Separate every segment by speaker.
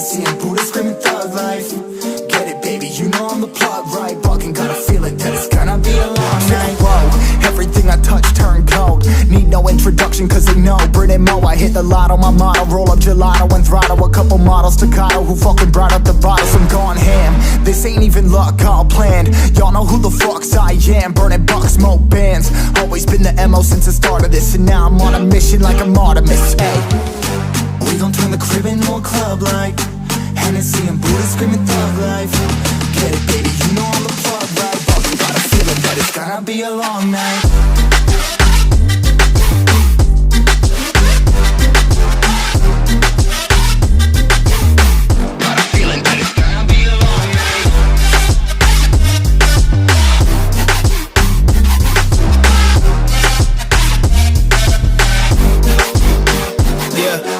Speaker 1: Hennessy and Buddha screaming thug life. Get it, baby, you know I'm the plug, right? Fucking got a feeling that it's gonna be a long night. Whoa, everything I touch turn cold. Need no introduction cause they know Brit and Mo, I hit the lotto, my motto. Roll up gelato and throttle a couple models staccato who fucking brought up the bottles. I'm gone ham, this ain't even luck, all planned. Y'all know who the fucks I am. Burning bucks, smoke bands. Always been the MO since the start of this, and now I'm on a mission like I'm Artemis. Hey, we gon' turn the crib into a club like Hennessy and Buddha screaming thug life. Get it, baby, you know I'm the plug, right? Fucking got a feeling that it's gonna be a long night.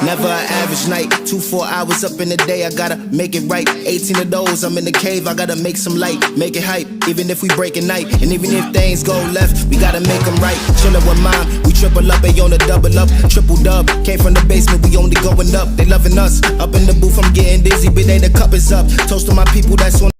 Speaker 2: Never an average night, 2-4 hours up in the day, I gotta make it right. 18 of those, I'm in the cave, I gotta make some light, make it hype, even if we break at night. And even if things go left, we gotta make them right. Chillin' with mom, we triple up, they on the double up, triple dub. Came from the basement, we only going up, they loving us. Up in the booth, I'm getting dizzy, but they the cup is up. Toast to my people that's on